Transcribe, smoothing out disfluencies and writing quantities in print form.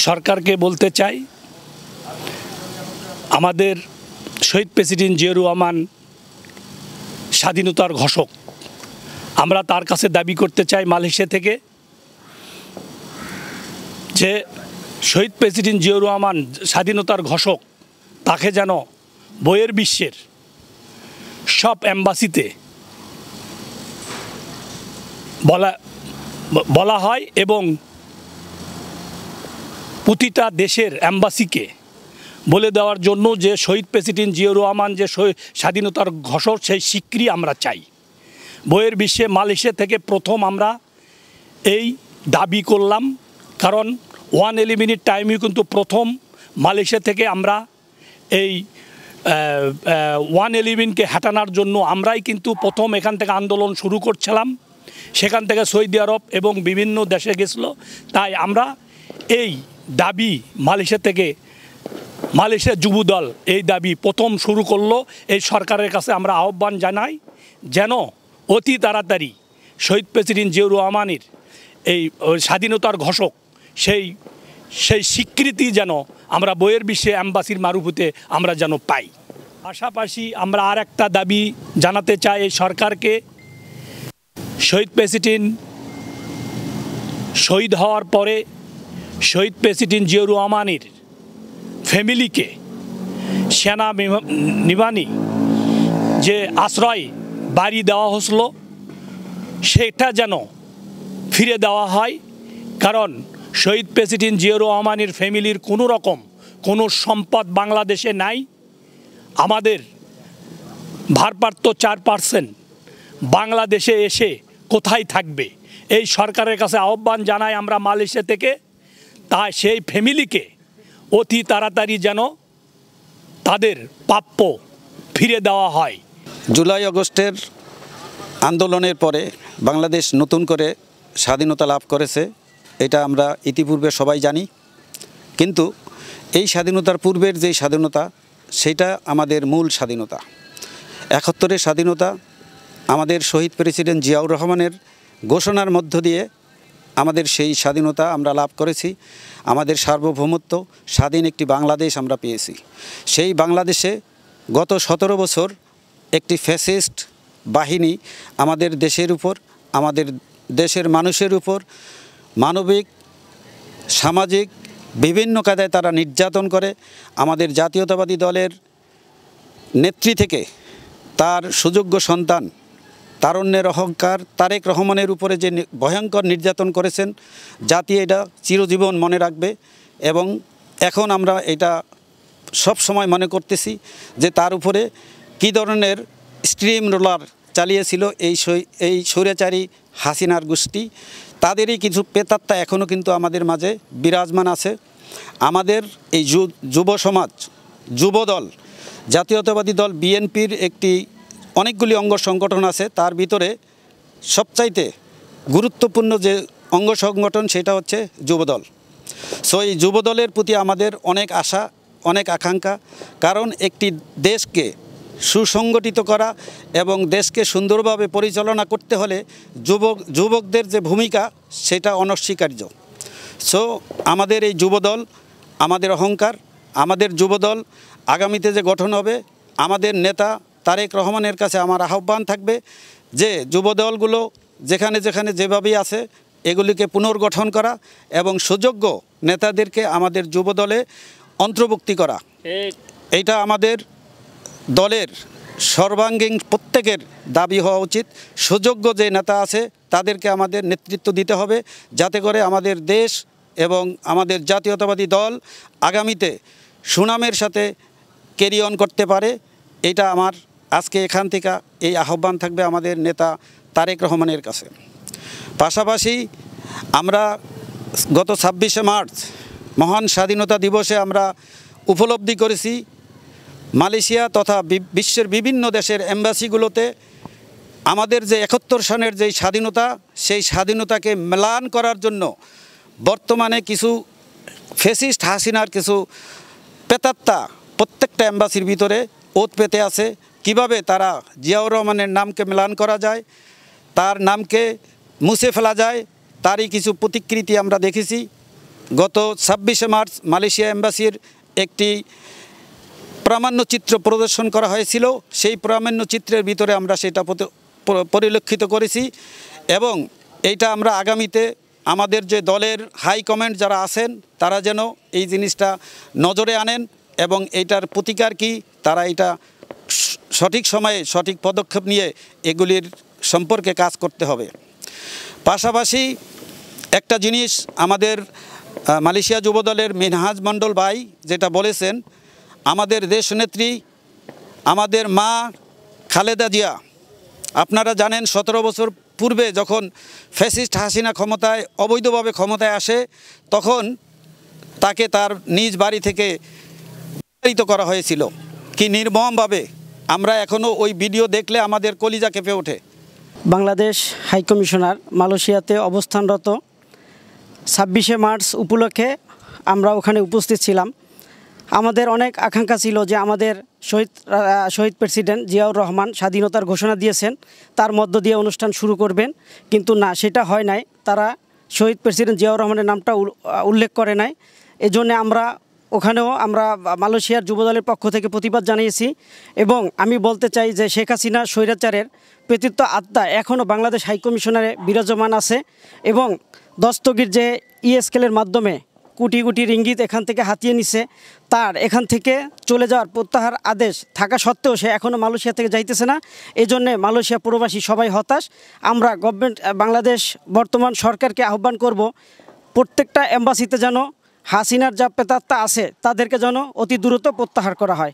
সরকারকে বলতে চাই, আমাদের শহীদ প্রেসিডেন্ট জিয়াউর রহমান স্বাধীনতার ঘোষক। আমরা তার কাছে দাবি করতে চাই মালয়েশিয়া থেকে যে শহীদ প্রেসিডেন্ট জিয়াউর রহমান স্বাধীনতার ঘোষক, তাকে যেন বইয়ের বিশ্বের সব এম্বাসিতে বলা হয় এবং প্রতিটা দেশের এম্বাসিকে বলে দেওয়ার জন্য যে শহীদ প্রেসিডেন্ট জিয়াউর রহমান যে স্বাধীনতার ঘোষক, সেই স্বীকৃতি আমরা চাই। বইয়ের বিশ্বে মালয়েশিয়া থেকে প্রথম আমরা এই দাবি করলাম, কারণ 111 টাইমে কিন্তু প্রথম মালয়েশিয়া থেকে আমরা এই 111কে হটানোর জন্য আমরাই কিন্তু প্রথম এখান থেকে আন্দোলন শুরু করছিলাম। সেখান থেকে সৌদি আরব এবং বিভিন্ন দেশে গেছিলো। তাই আমরা এই দাবি মালয়েশিয়া যুবদল এই দাবি প্রথম শুরু করলো। এই সরকারের কাছে আমরা আহ্বান জানাই যেন অতি তাড়াতাড়ি শহীদ প্রেসিডেন্ট জিয়াউর রহমানের এই স্বাধীনতার ঘোষক সেই স্বীকৃতি যেন আমরা বইয়ের বিশ্বে অ্যাম্বাসির মারুফতে আমরা যেন পাই। পাশাপাশি আমরা আর একটা দাবি জানাতে চাই এই সরকারকে, শহীদ প্রেসিডেন্ট শহীদ হওয়ার পরে শহীদ প্রেসিডেন্ট জিয়াউর রহমানের ফ্যামিলিকে সেনা নিবানি যে আশ্রয় বাড়ি দেওয়া হয়েছিল সেটা যেন ফিরে দেওয়া হয়। কারণ শহীদ প্রেসিডেন্ট জিয়াউর রহমানের ফ্যামিলির কোনো রকম কোনো সম্পদ বাংলাদেশে নাই। আমাদের ভারপ্রাপ্ত 4% বাংলাদেশে এসে কোথায় থাকবে? এই সরকারের কাছে আহ্বান জানাই আমরা মালয়েশিয়া থেকে, তাই সেই ফ্যামিলিকে অতি তাড়াতাড়ি যেন তাদের প্রাপ্য ফিরে দেওয়া হয়। জুলাই আগস্টের আন্দোলনের পরে বাংলাদেশ নতুন করে স্বাধীনতা লাভ করেছে, এটা আমরা ইতিপূর্বে সবাই জানি। কিন্তু এই স্বাধীনতার পূর্বের যেই স্বাধীনতা, সেটা আমাদের মূল স্বাধীনতা। 71-এর স্বাধীনতা আমাদের শহীদ প্রেসিডেন্ট জিয়াউর রহমানের ঘোষণার মধ্য দিয়ে আমাদের সেই স্বাধীনতা আমরা লাভ করেছি। আমাদের সার্বভৌমত্ব, স্বাধীন একটি বাংলাদেশ আমরা পেয়েছি। সেই বাংলাদেশে গত 17 বছর একটি ফ্যাসিস্ট বাহিনী আমাদের দেশের উপর, আমাদের দেশের মানুষের উপর মানবিক, সামাজিক বিভিন্ন কায়দায় তারা নির্যাতন করে। আমাদের জাতীয়তাবাদী দলের নেত্রী থেকে তার সুযোগ্য সন্তান তারুণ্যের অহংকার তারেক রহমানের উপরে যে ভয়ঙ্কর নির্যাতন করেছেন, জাতি এটা চিরজীবন মনে রাখবে। এবং এখন আমরা এটা সব সময় মনে করতেছি যে তার উপরে কী ধরনের স্ট্রিম রোলার চালিয়েছিল এই স্বৈরাচারী হাসিনার গোষ্ঠী। তাদেরই কিছু প্রেতাত্মা এখনও কিন্তু আমাদের মাঝে বিরাজমান আছে। আমাদের এই যুব সমাজ, যুবদল, জাতীয়তাবাদী দল বিএনপির অনেকগুলি অঙ্গ সংগঠন আছে। তার ভিতরে সবচাইতে গুরুত্বপূর্ণ যে অঙ্গ সংগঠন সেটা হচ্ছে যুবদল। সো এই যুবদলের প্রতি আমাদের অনেক আশা, অনেক আকাঙ্ক্ষা। কারণ একটি দেশকে সুসংগঠিত করা এবং দেশকে সুন্দরভাবে পরিচালনা করতে হলে যুবকদের যে ভূমিকা সেটা অনস্বীকার্য। সো আমাদের এই যুবদল আমাদের অহংকার। আমাদের যুবদল আগামীতে যে গঠন হবে, আমাদের নেতা তারেক রহমানের কাছে আমার আহ্বান থাকবে যে যুবদলগুলো যেখানে যেখানে যেভাবেই আছে এগুলিকে পুনর্গঠন করা এবং সুযোগ্য নেতাদেরকে আমাদের যুবদলে অন্তর্ভুক্তি করা। এইটা আমাদের দলের সর্বাঙ্গীন প্রত্যেকের দাবি হওয়া উচিত। সুযোগ্য যে নেতা আছে তাদেরকে আমাদের নেতৃত্ব দিতে হবে, যাতে করে আমাদের দেশ এবং আমাদের জাতীয়তাবাদী দল আগামীতে সুনামের সাথে ক্যারি অন করতে পারে। এটা আমার আজকে এখান থেকে এই আহ্বান থাকবে আমাদের নেতা তারেক রহমানের কাছে। পাশাপাশি আমরা গত 26শে মার্চ মহান স্বাধীনতা দিবসে আমরা উপলব্ধি করেছি মালয়েশিয়া তথা বিশ্বের বিভিন্ন দেশের এম্বাসিগুলোতে আমাদের যে 71 সনের যেই স্বাধীনতা, সেই স্বাধীনতাকে ম্লান করার জন্য বর্তমানে কিছু ফ্যাসিস্ট হাসিনার কিছু প্রেতাত্মা প্রত্যেকটা এম্বাসির ভিতরে ওত পেতে আছে। কিভাবে তারা জিয়াউর রহমানের নামকে ম্লান করা যায়, তার নামকে মুছে ফেলা যায়, তারই কিছু প্রতিকৃতি আমরা দেখেছি। গত 26শে মার্চ মালয়েশিয়া এম্বাসির একটি প্রামাণ্যচিত্র প্রদর্শন করা হয়েছিল। সেই প্রামাণ্যচিত্রের ভিতরে আমরা সেটা পরিলক্ষিত করেছি এবং এইটা আমরা আগামীতে আমাদের যে দলের হাই কমান্ড যারা আছেন তারা যেন এই জিনিসটা নজরে আনেন এবং এইটার প্রতিকার কি তারা এটা সঠিক সময়ে সঠিক পদক্ষেপ নিয়ে এগুলির সম্পর্কে কাজ করতে হবে। পাশাপাশি একটা জিনিস আমাদের মালয়েশিয়া যুবদলের মিনহাজ মণ্ডল ভাই যেটা বলেছেন, আমাদের দেশনেত্রী আমাদের মা খালেদা জিয়া, আপনারা জানেন 17 বছর পূর্বে যখন ফ্যাসিস্ট হাসিনা অবৈধভাবে ক্ষমতায় আসে তখন তাকে তার নিজ বাড়ি থেকে বিতাড়িত করা হয়েছিল, কি নির্মমভাবে। আমরা এখনও ওই ভিডিও দেখলে আমাদের কলিজা কেঁপে ওঠে। বাংলাদেশ হাইকমিশনার মালয়েশিয়াতে অবস্থানরত 26শে মার্চ উপলক্ষে আমরা ওখানে উপস্থিত ছিলাম। আমাদের অনেক আকাঙ্ক্ষা ছিল যে আমাদের শহীদ প্রেসিডেন্ট জিয়াউর রহমান স্বাধীনতার ঘোষণা দিয়েছেন, তার মধ্য দিয়ে অনুষ্ঠান শুরু করবেন, কিন্তু না, সেটা হয় নাই। তারা শহীদ প্রেসিডেন্ট জিয়াউর রহমানের নামটা উল্লেখ করে নাই। এজন্য ওখানেও আমরা মালয়েশিয়ার যুবদলের পক্ষ থেকে প্রতিবাদ জানিয়েছি এবং আমি বলতে চাই যে শেখ হাসিনা স্বৈরাচারের প্রেতিত্ব আত্মা এখনও বাংলাদেশ হাইকমিশনারে বিরাজমান আছে এবং দস্তগীর যে স্কেলের মাধ্যমে কোটি কোটি রিঙ্গিত এখান থেকে হাতিয়ে নিছে, তার এখান থেকে চলে যাওয়ার প্রত্যাহার আদেশ থাকা সত্ত্বেও সে এখনও মালয়েশিয়া থেকে যাইতেছে না। এই জন্যে মালয়েশিয়া প্রবাসী সবাই হতাশ। আমরা বাংলাদেশ বর্তমান সরকারকে আহ্বান করব, প্রত্যেকটা এম্বাসিতে যেন হাসিনার যা প্রেতাত্মা আছে তাদেরকে যেন অতি দ্রুত প্রত্যাহার করা হয়।